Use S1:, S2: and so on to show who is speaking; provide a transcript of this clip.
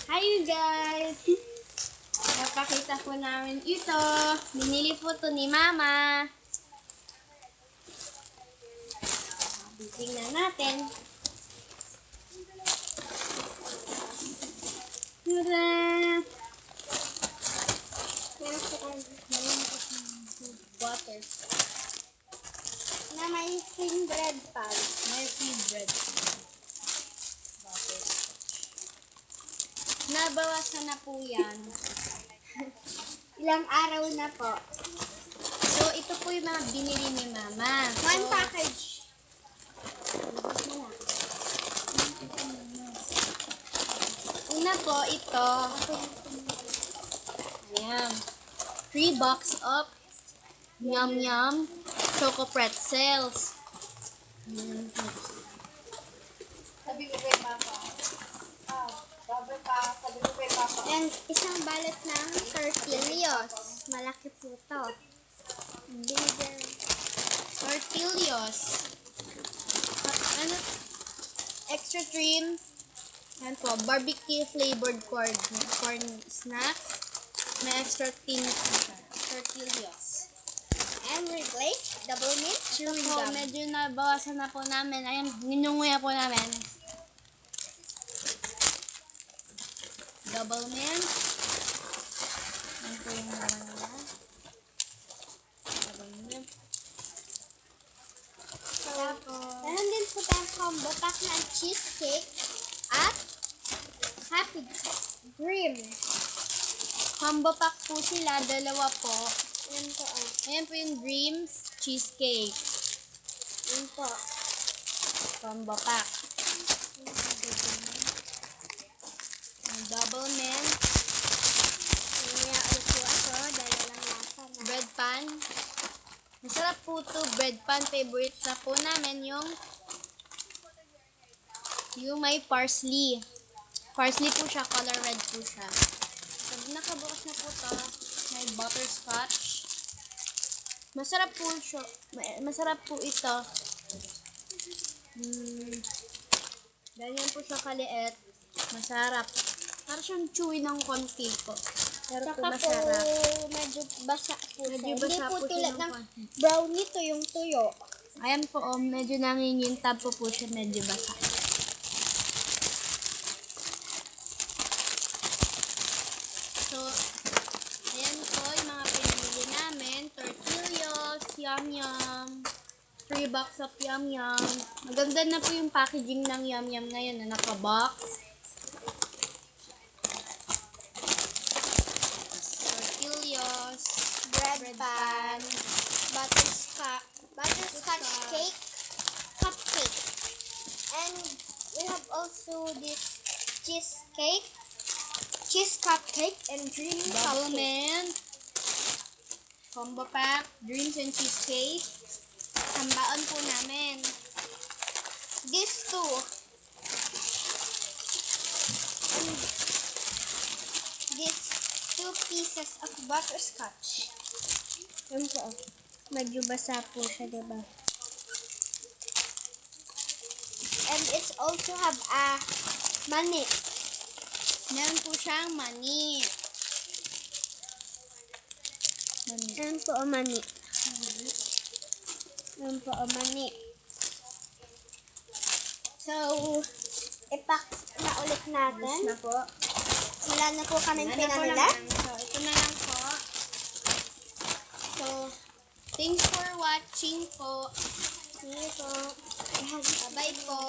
S1: Hi guys! Napakita po namin ito. Binili po to ni Mama. Tingnan natin. Tada! Butter.
S2: Na may thin bread pa.
S1: May free bread. Butter. Nabawasan na po yan.
S2: Ilang araw na po.
S1: So, ito po yung mga binili ni Mama.
S2: One
S1: So,
S2: package.
S1: una po, ito. Ayan. 3 box of Yum Yum Choco Pretzels.
S2: Sabi ko kay Papa. Sabi pa, sabi ko kay Papa. And isang balot ng tortillas. Malaki po to. Bigger.
S1: Tortillas. Ano? Extra cream. Yan po. Barbecue flavored corn snack. May extra tin tortillas.
S2: And replace double mint chewing
S1: So,
S2: gum.
S1: medyo nabawasan na po namin. Ayan, ninunguya po namin. Double mint. Yan po yung naman nila. Double mint.
S2: Meron din po tayong combo pack ng cheesecake at happy dream.
S1: Combo pack po sila. Dalawa po.
S2: Yan po.
S1: Ayan po yung Dreams Cheesecake.
S2: Yan po.
S1: Combo pack. Yung double mint.
S2: Kaya ulit po ako dahil walang lasa na.
S1: Bread pan. Masarap po to bread pan. Favorite na po namin yung may parsley. Parsley po siya. Color red po siya. Pag nakabukas na po to, may butterscotch. Masarap po siya. Masarap po ito. Ganyan po siya kaliit. Masarap. Para siyang chewy ng konti po. Pero po
S2: Saka po,
S1: masarap.
S2: medyo basa po siya.
S1: Medyo
S2: Hindi
S1: basa
S2: po
S1: po siya
S2: tulad
S1: ng
S2: ng
S1: konti.
S2: brownie to yung tuyo.
S1: Ayan po, medyo nangingintab po siya, medyo basa. So, ayan po yung mga pinamili namin. Tortillas, Yum Yum, 3 box of Yum Yum. Maganda na po yung packaging ng Yum Yum ngayon na naka-box. Tortillas,
S2: Bread pan, butterscotch cake, cupcake. And we have also this cheese cupcake, and dream
S1: double
S2: cupcake.
S1: mint, combo pack, dreams and cheesecake. Sambaon po namin.
S2: These two. And these 2 pieces of butterscotch. Yan po. Medyo basa po siya, diba? And it's also have a mani.
S1: Meron po siyang mani.
S2: Yan po ang mani. Yan po ang mani. So, ipack na ulit natin.
S1: Na po.
S2: Wala na po kaming
S1: Ano po
S2: pinamila.
S1: lang. So, ito na lang po. So, thanks for watching po.
S2: Sige po.
S1: Bye po.